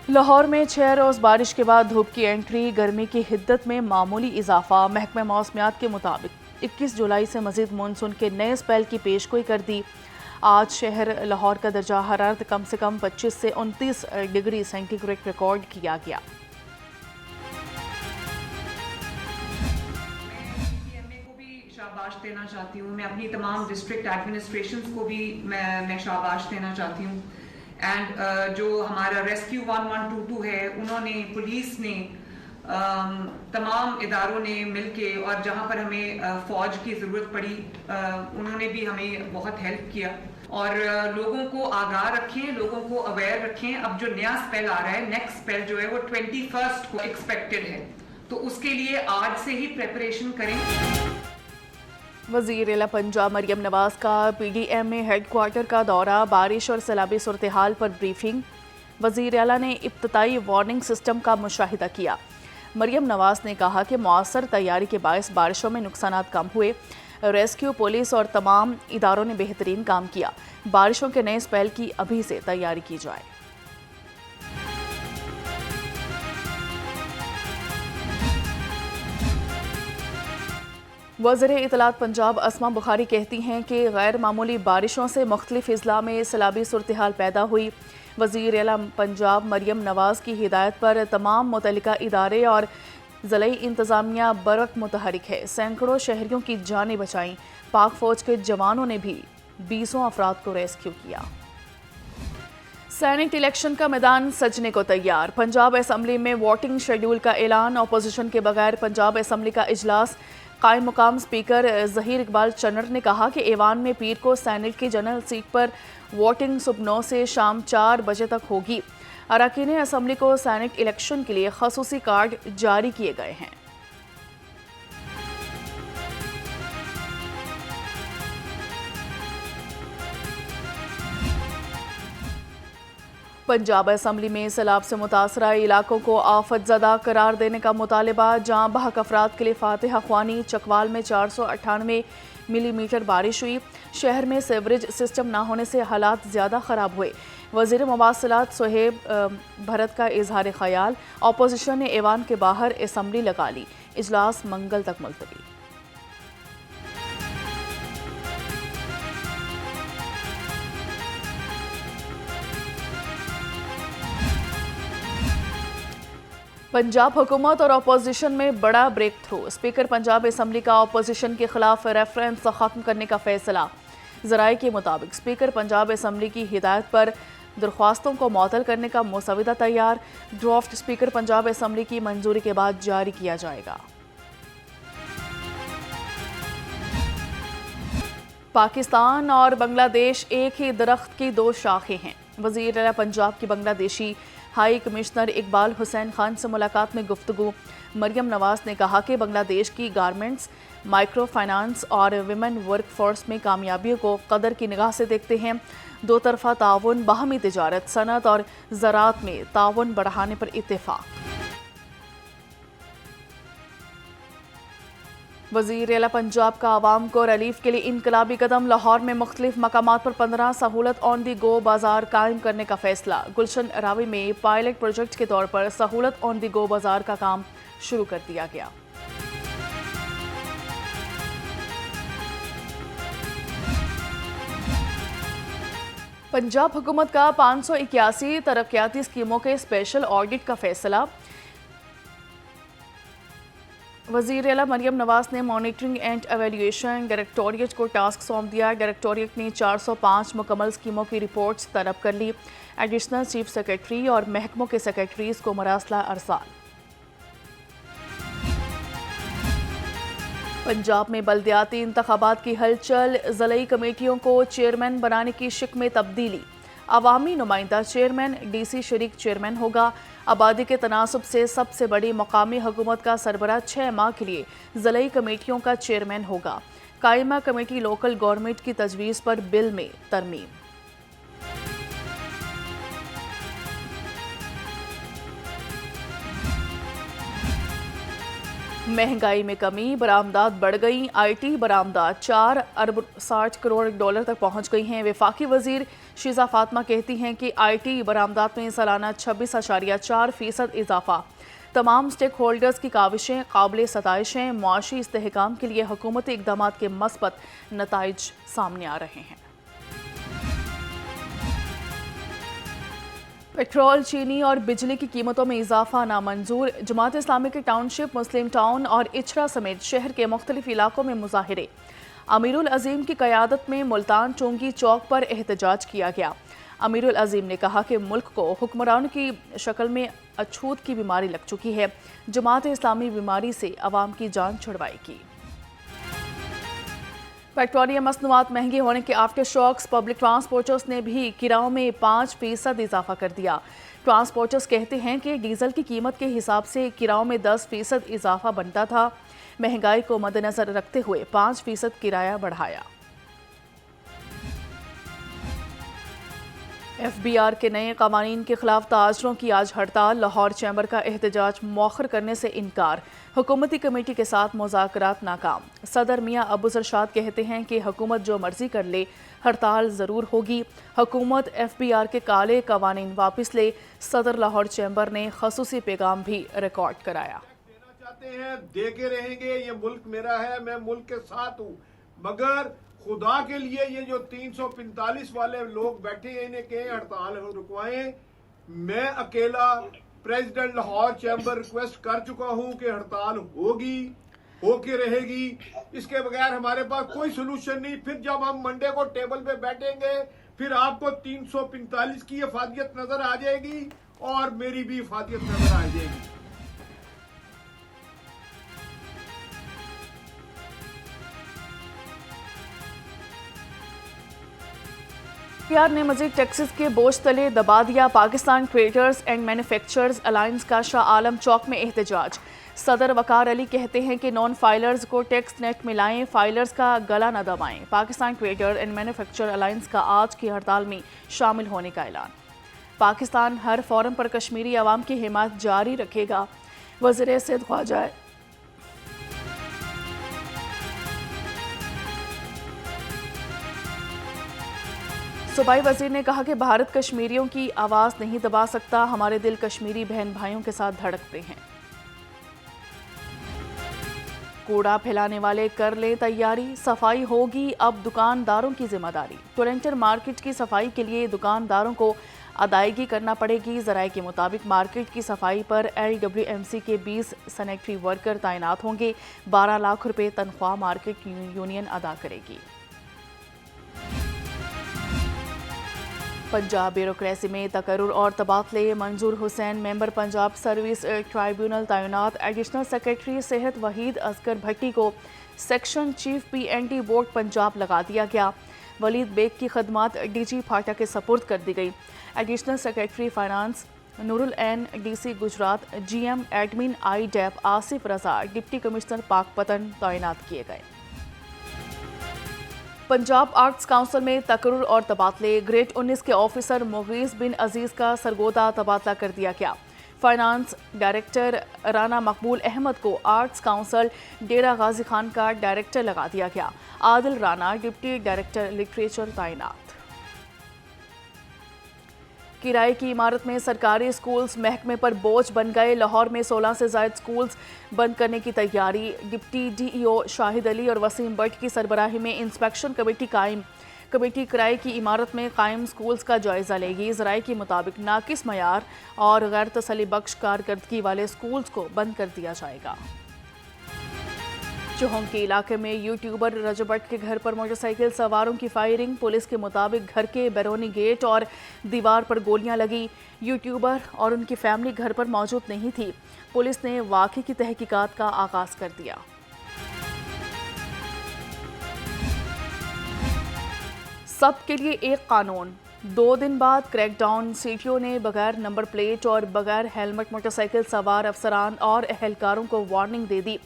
लाहौर में 6 रोज़ बारिश के बाद धूप की एंट्री, गर्मी की हिद्दत में मामूली इजाफा। महकमा मौसमियात के मुताबिक 21 जुलाई से मजीद मानसून के नए स्पेल की पेशगोई कर दी। आज शहर लाहौर का दर्जा हरारत कम से कम 25 से 29 डिग्री सेंटीग्रेड रिकॉर्ड किया गया। शाबाश देना चाहती हूँ। मैं अपनी तमाम डिस्ट्रिक्ट एडमिनिस्ट्रेशंस को भी मैं शाबाश देना चाहती हूँ। एंड जो हमारा रेस्क्यू 1122 है, उन्होंने, पुलिस ने, तमाम इदारों ने मिलके, और जहाँ पर हमें फ़ौज की ज़रूरत पड़ी उन्होंने भी हमें बहुत हेल्प किया। और लोगों को आगाह रखें, लोगों को अवेयर रखें। अब जो नया स्पेल आ रहा है, नेक्स्ट स्पेल जो है वो 21 को एक्सपेक्टेड है, तो उसके लिए आज से ही प्रेपरेशन करें। वज़ीर-ए-आला पंजाब मरियम नवाज का PDMA हेडक्वार्टर का दौरा, बारिश और सैलाबी सूरत हाल पर ब्रीफिंग। वज़ीर-ए-आला ने इब्तदाई वार्निंग सिस्टम का मुशाहिदा किया। मरियम नवाज ने कहा कि मौसर तैयारी के बायस बारिशों में नुकसानात कम हुए। रेस्क्यू, पुलिस और तमाम इदारों ने बेहतरीन काम किया। बारिशों के नए स्पेल की अभी से तैयारी की जाए। वज़ीर इत्तलात पंजाब अस्मा बुखारी कहती हैं कि गैर मामूली बारिशों से मुख्तलिफ अजला में सैलाबी सूरत हाल पैदा हुई। वज़ीर-ए-आला पंजाब मरियम नवाज की हिदायत पर तमाम मुतल्लिका इदारे और ज़िले इंतज़ामिया बरवक्त मुतहरिक है। सैकड़ों शहरियों की जानें बचाईं। पाक फ़ौज के जवानों ने भी 20 अफराद को रेस्क्यू किया। सैनेट इलेक्शन का मैदान सजने को तैयार। पंजाब असम्बली में वोटिंग शेड्यूल का ऐलान। अपोजिशन के बगैर पंजाब असम्बली का इजलास कायम मुकाम स्पीकर ज़हीर इकबाल चन्नर ने कहा कि ऐवान में पीर को सैनेट की जनरल सीट पर वोटिंग सुबह 9 से शाम 4 बजे तक होगी। अरकान असम्बली को सैनेट इलेक्शन के लिए खसूसी कार्ड जारी किए गए हैं। पंजाब असम्बली में सैलाब से मुतासरा इलाकों को आफत ज़दा करार देने का मुतालबा। जहाँ बहक अफराद के लिए फातिहा ख्वानी। चकवाल में 498 मिलीमीटर बारिश हुई। शहर में सेवरेज सिस्टम ना होने से हालात ज़्यादा ख़राब हुए। वज़ीर मवासिलात सोहेब भरत का इजहार ख्याल। अपोजिशन ने ऐवान के बाहर असम्बली लगा ली। इजलास मंगल तक मुलतवी। पंजाब हुकूमत और अपोजिशन में बड़ा breakthrough. Speaker Punjab assembly का अपोजिशन के खिलाफ रेफरेंस ख़त्म करने का फैसला। ज़राए के मुताबिक स्पीकर पंजाब असम्बली की हिदायत पर दरख्वास्तों को मुअत्तल करने का मुसविदा तैयार। ड्राफ्ट स्पीकर पंजाब असम्बली की मंजूरी के बाद जारी किया जाएगा। पाकिस्तान और बांग्लादेश एक ही दरख्त की दो शाखें हैं। वज़ीर-ए-आला पंजाब की बांग्लादेशी हाई कमिश्नर इकबाल हुसैन खान से मुलाकात में गुफ्तगू। मरियम नवाज ने कहा कि बांग्लादेश की गारमेंट्स, माइक्रो फाइनेंस और विमेन वर्क फोर्स में कामयाबियों को कदर की निगाह से देखते हैं। दो तरफा ताउन, बाहमी तिजारत, सनत और ज़राअत में ताउन बढ़ाने पर इत्तेफाक। वज़ीर-ए-आला पंजाब का आवाम को रिलीफ के लिए इनकलाबी कदम। लाहौर में मुख्तलिफ मकामात पर 15 सहूलत ऑन दी गो बाजार कायम करने का फैसला। गुलशन रावी में पायलट प्रोजेक्ट के तौर पर सहूलत ऑन दी गो बाजार का काम शुरू कर दिया गया। पंजाब हुकूमत का 581 तरक्याती स्कीमों के स्पेशल ऑडिट का फैसला। वज़ीर-ए-आला मरियम नवाज ने मॉनिटरिंग एंड एवेल्यूएशन डायरेक्टोरेट को टास्क सौंप दिया। डायरेक्टोरेट ने 405 मुकम्मल स्कीमों की रिपोर्ट्स तलब कर ली। एडिशनल चीफ सेक्रेटरी और महकमों के सेक्रेटरीज को मरासला अरसाल। पंजाब में बल्दियाती इंतखाबात की हलचल। ज़िले कमेटियों को चेयरमैन बनाने की शिक में तब्दीली। अवामी नुमाइंदा चेयरमैन DC शरीक चेयरमैन होगा। आबादी के तनासब से सबसे बड़ी मकामी हुकूमत का सरबराह 6 माह के लिए ज़िले कमेटियों का चेयरमैन होगा। कायमा कमेटी लोकल गवर्नमेंट की तजवीज़ पर बिल में तरमीम। महंगाई में कमी, बरामदात बढ़ गई। IT बरामदात $4 अरब 60 करोड़ तक पहुंच गई हैं। वफाकी वजीर शीज़ा फातिमा कहती हैं कि IT बरामदात में सालाना 26.4% इजाफा तमाम स्टेक होल्डर्स की काविशें काबिल सताइश हैं। मुआशी इस्तेहकाम के लिए हुकूमती इक़दामात के मस्बत नताइज सामने आ रहे हैं। पेट्रोल, चीनी और बिजली की कीमतों में इजाफा नामंजूर। जमात इस्लामी के टाउनशिप, मुस्लिम टाउन और इचरा समेत शहर के मुख्तलिफ इलाकों में मुजाहिरे। अमीरुल अजीम की क़यादत में मुल्तान चौंगी चौक पर एहतजाज किया गया। अमीरुल अजीम ने कहा कि मुल्क को हुक्मरान की शक्ल में अछूत की बीमारी लग चुकी है। जमात इस्लामी बीमारी से अवाम की जान छुड़वाएगी। पेट्रोलियम मसनूआत महंगे होने के आफ्टर शॉक्स, पब्लिक ट्रांसपोर्टर्स ने भी किराओं में 5% इजाफा कर दिया। ट्रांसपोर्टर्स कहते हैं कि डीजल की कीमत के हिसाब से किराओं में 10% इजाफा बनता था। महंगाई को मद्देनजर रखते हुए 5% किराया बढ़ाया। FBR के नए कवानीन के खिलाफ ताजरों की आज हड़ताल। लाहौर चैम्बर का एहतजाज मौखर करने से इनकार। हुकूमती कमेटी के साथ मुज़ाकरात नाकाम। सदर मियाँ अबू सरशाद कहते हैं कि हुकूमत जो मर्जी कर ले, हड़ताल ज़रूर होगी। हुकूमत FBR के काले कवानीन वापस ले। सदर लाहौर चैम्बर ने खसूसी पैगाम भी रिकॉर्ड कराया। दे के रहेंगे, ये मुल्क मेरा है, मैं मुल्क के साथ हूँ, मगर खुदा के लिए ये जो 345 वाले लोग बैठे हैं इन्हें कहें हड़ताल रुकवाएं। मैं अकेला प्रेसिडेंट लाहौर चैम्बर रिक्वेस्ट कर चुका हूं कि हड़ताल होगी, होके रहेगी। इसके बगैर हमारे पास कोई सोल्यूशन नहीं। फिर जब हम मंडे को टेबल पे बैठेंगे, फिर आपको 345 की इफादियत नजर आ जाएगी और मेरी भी इफादियत नजर आ जाएगी। FBR ने मजीद टैक्सेस के बोझ तले दबा दिया। Pakistan traders and manufacturers alliance का शाह आलम चौक में एहतजाज। सदर वकार अली कहते हैं कि नॉन फाइलर्स को टैक्स नेट मिलाएं, फाइलर्स का गला न दबाएं। Pakistan trader and manufacturer alliance का आज की हड़ताल में शामिल होने का ऐलान। पाकिस्तान हर फोरम पर कश्मीरी अवाम की हिमायत जारी रखेगा। वज़ीर सैयद ख्वाजा सूबाई वजीर ने कहा कि भारत कश्मीरियों की आवाज़ नहीं दबा सकता। हमारे दिल कश्मीरी बहन भाइयों के साथ धड़कते हैं। कूड़ा फैलाने वाले कर लें तैयारी, सफाई होगी अब दुकानदारों की जिम्मेदारी। टोरेंटल मार्केट की सफाई के लिए दुकानदारों को अदायगी करना पड़ेगी। ज़राए के मुताबिक मार्केट की सफाई पर LWMC के 20 सैनिटरी वर्कर तैनात होंगे। 12 लाख रुपए तनख्वाह मार्केट यूनियन अदा करेगी। पंजाब ब्यूरोक्रेसी में तकर्रुर और तबादले। मंजूर Hussain member Punjab service tribunal तैनात। एडिशनल सेक्रेटरी सेहत वहीद असगर भट्टी को section chief PND board Punjab लगा दिया गया। वलीद बेग की खदमात DG फाटा के सपुर्द कर दी गई। Additional secretary finance Noorul Ain DC Gujrat, GM admin IDEP Asif Raza, deputy commissioner Pakpattan तैनात किए गए। पंजाब आर्ट्स काउंसिल में तकर्रुर और तबादले। ग्रेड 19 के ऑफिसर मुगीस बिन अजीज का सरगोदा तबादला कर दिया गया। फाइनेंस डायरेक्टर राना मकबूल अहमद को आर्ट्स काउंसिल डेरा गाजी खान का डायरेक्टर लगा दिया गया। Adil Rana deputy director literature तैनात। किराए की इमारत में सरकारी स्कूल्स महकमे पर बोझ बन गए। लाहौर में 16 से ज़ायद स्कूल्स बंद करने की तैयारी। डिप्टी DEO शाहिद अली और वसीम भट्ट की सरबराही में इंस्पेक्शन कमेटी कायम। कमेटी किराए की इमारत में कायम स्कूल्स का जायजा लेगी। ज़राए के मुताबिक नाकिस मयार और गैर तसल्ली बख्श कारकर्दगी वाले स्कूल्स को बंद कर दिया जाएगा। चौहंग के इलाके में यूट्यूबर रजब भट्ट के घर पर मोटरसाइकिल सवारों की फायरिंग। पुलिस के मुताबिक घर के बैरूनी गेट और दीवार पर गोलियां लगी। यूट्यूबर और उनकी फैमिली घर पर मौजूद नहीं थी। पुलिस ने वाक़े की तहकीकात का आगाज कर दिया। सब के लिए एक कानून। 2 दिन बाद क्रैकडाउन। CTO ने बगैर नंबर प्लेट और बगैर हेलमेट मोटरसाइकिल सवार अफसरान और एहलकारों को वार्निंग दे दी।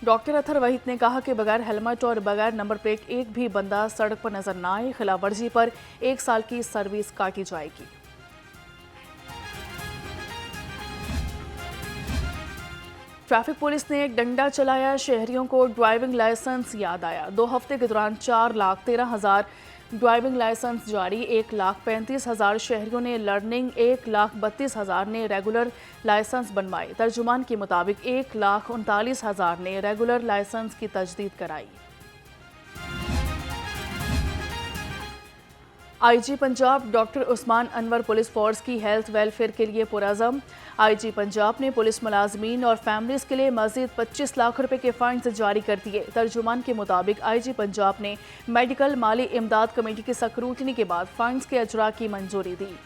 डॉक्टर अथर वहीद ने कहा कि बगैर हेलमेट और बगैर नंबर प्लेट एक भी बंदा सड़क पर नजर न आए। खिलाफ वर्जी पर 1 साल की सर्विस काटी जाएगी। ट्रैफिक पुलिस ने एक डंडा चलाया। शहरियों को ड्राइविंग लाइसेंस याद आया। 2 हफ्ते के दौरान 4,13,000 ड्राइविंग लाइसेंस जारी 1,35,000 शहरियों ने लर्निंग, 1,32,000 ने रेगुलर लाइसेंस बनवाए। तर्जुमान के मुताबिक 1,39,000 ने रेगुलर लाइसेंस की तजदीद कराई। IG Punjab doctor Usman Anwar police force की हेल्थ वेलफेयर के लिए पुरज़म। आईजी पंजाब ने पुलिस मुलाजमीन और फैमिलीज़ के लिए मज़ीद 25 लाख रुपए के फंड्स जारी कर दिए। तर्जुमान के मुताबिक आईजी पंजाब ने मेडिकल माली इमदाद कमेटी की स्क्रूटनी के बाद फंड्स के अजरा की मंजूरी दी।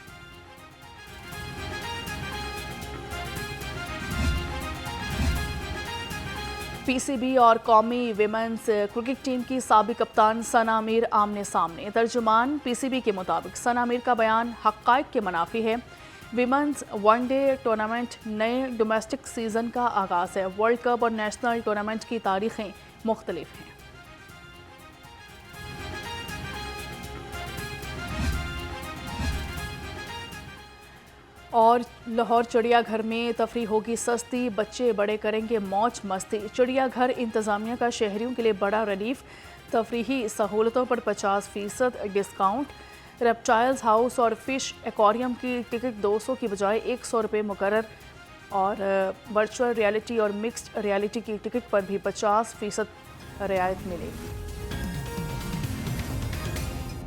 पीसीबी और कौमी विमेंस क्रिकेट टीम की साबिक कप्तान सना मीर आमने सामने। तर्जुमान पीसीबी के मुताबिक सना मीर का बयान हक़ाइक़ के मुनाफी है। विमेंस वनडे टूर्नामेंट नए डोमेस्टिक सीज़न का आगाज़ है। वर्ल्ड कप और नेशनल टूर्नामेंट की तारीखें मुख्तलिफ हैं। और लाहौर चिड़ियाघर में तफरी होगी सस्ती, बच्चे बड़े करेंगे मौज मस्ती। चिड़ियाघर इंतज़ामिया का शहरियों के लिए बड़ा रिलीफ, तफरीही सहूलतों पर 50% डिस्काउंट। रेप्टाइल्स हाउस और फिश एक्वेरियम की टिकट 200 की बजाय 100 रुपये मुकर्रर और वर्चुअल रियलिटी और मिक्स्ड रियलिटी की टिकट पर भी 50% रियायत मिलेगी।